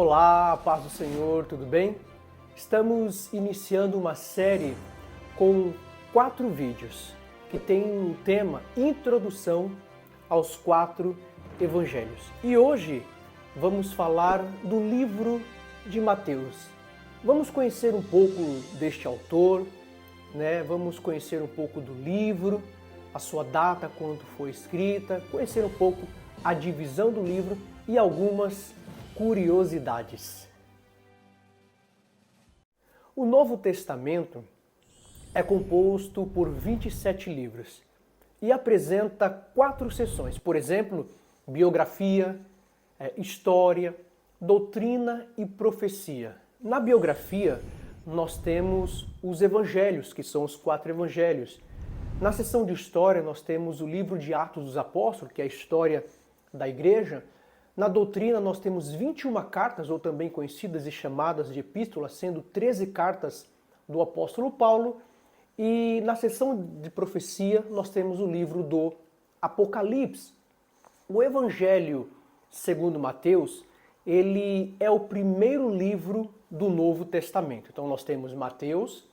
Olá, paz do Senhor, tudo bem? Estamos iniciando uma série com 4 vídeos que tem o tema Introdução aos 4 Evangelhos. E hoje vamos falar do livro de Mateus. Vamos conhecer um pouco deste autor, Vamos conhecer um pouco do livro, a sua data, quando foi escrita, conhecer um pouco a divisão do livro e algumas curiosidades. O Novo Testamento é composto por 27 livros e apresenta 4 seções, por exemplo, biografia, história, doutrina e profecia. Na biografia, nós temos os evangelhos, que são os 4 evangelhos. Na seção de história, nós temos o livro de Atos dos Apóstolos, que é a história da igreja. Na doutrina, nós temos 21 cartas, ou também conhecidas e chamadas de epístolas, sendo 13 cartas do apóstolo Paulo. E na seção de profecia, nós temos o livro do Apocalipse. O Evangelho segundo Mateus, ele é o primeiro livro do Novo Testamento. Então nós temos Mateus,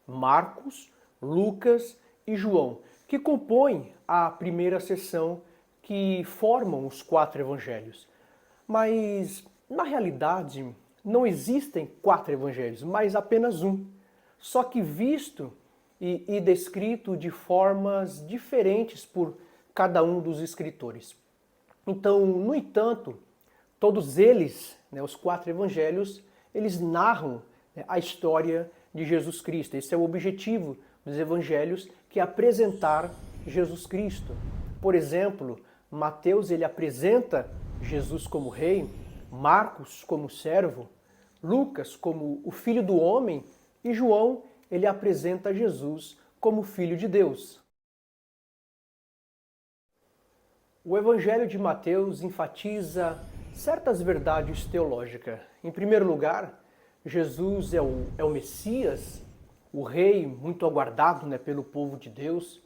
Marcos, Lucas e João, que compõem a primeira seção que formam os 4 evangelhos. Mas, na realidade, não existem 4 evangelhos, mas apenas um. Só que visto e descrito de formas diferentes por cada um dos escritores. Então, no entanto, todos eles, os 4 evangelhos, eles narram a história de Jesus Cristo. Esse é o objetivo dos evangelhos, que é apresentar Jesus Cristo. Por exemplo, Mateus ele apresenta Jesus como rei, Marcos como servo, Lucas como o filho do homem e João ele apresenta Jesus como filho de Deus. O Evangelho de Mateus enfatiza certas verdades teológicas. Em primeiro lugar, Jesus é o Messias, o rei muito aguardado pelo povo de Deus.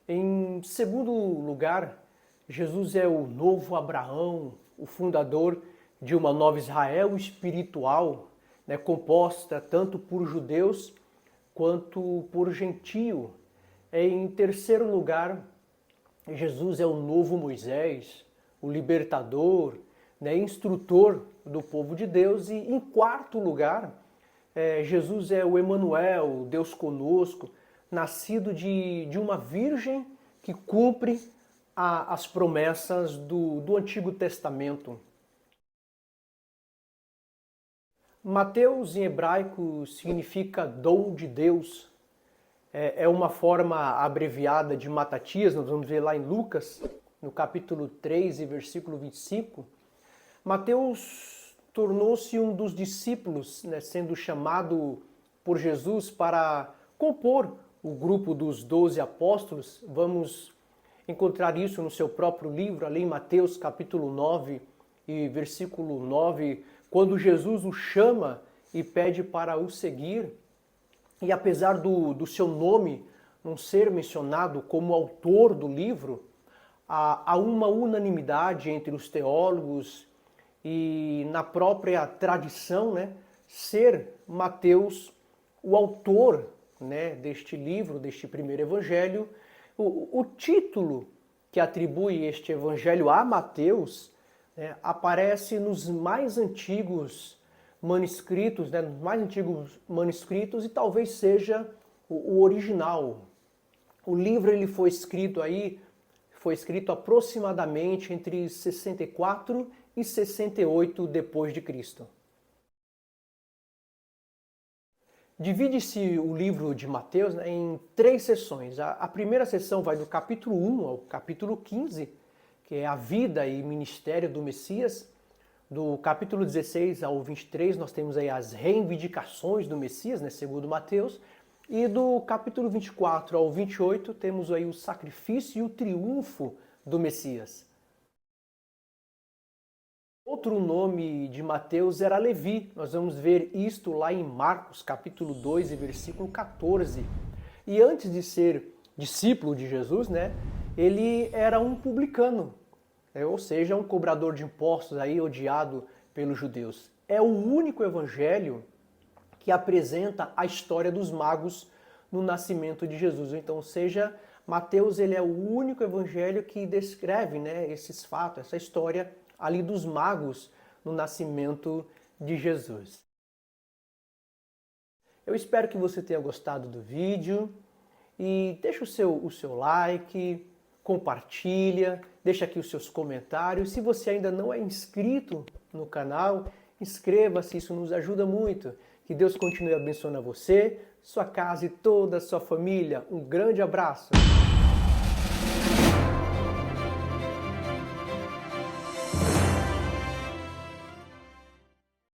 Em segundo lugar, Jesus é o novo Abraão, o fundador de uma nova Israel espiritual, composta tanto por judeus quanto por gentio. Em terceiro lugar, Jesus é o novo Moisés, o libertador, instrutor do povo de Deus. E em quarto lugar, Jesus é o Emanuel, Deus conosco, nascido de uma virgem que cumpre as promessas do Antigo Testamento. Mateus em hebraico significa dom de Deus. É uma forma abreviada de Matatias, nós vamos ver lá em Lucas, no capítulo 3 e versículo 25. Mateus tornou-se um dos discípulos, sendo chamado por Jesus para compor o grupo dos 12 apóstolos. Vamos encontrar isso no seu próprio livro, ali em Mateus capítulo 9 e versículo 9, quando Jesus o chama e pede para o seguir. E apesar do seu nome não ser mencionado como autor do livro, há uma unanimidade entre os teólogos e na própria tradição, ser Mateus o autor deste livro, deste primeiro evangelho. O título que atribui este evangelho a Mateus aparece nos mais antigos manuscritos, e talvez seja o original. O livro ele foi escrito aproximadamente entre 64 e 68 depois de Cristo. Divide-se o livro de Mateus em 3 seções. A primeira seção vai do capítulo 1 ao capítulo 15, que é a vida e ministério do Messias. Do capítulo 16 ao 23 nós temos aí as reivindicações do Messias, segundo Mateus. E do capítulo 24 ao 28 temos aí o sacrifício e o triunfo do Messias. Outro nome de Mateus era Levi. Nós vamos ver isto lá em Marcos, capítulo 2 e versículo 14. E antes de ser discípulo de Jesus, ele era um publicano, ou seja, um cobrador de impostos aí odiado pelos judeus. é o único evangelho que apresenta a história dos magos no nascimento de Jesus. Então, ou seja, Mateus ele é o único evangelho que descreve, né, esses fatos, essa história ali dos magos no nascimento de Jesus. Eu espero que você tenha gostado do vídeo e deixa o seu like, compartilha, deixa aqui os seus comentários. Se você ainda não é inscrito no canal, inscreva-se, isso nos ajuda muito. Que Deus continue abençoando você, sua casa e toda a sua família. Um grande abraço!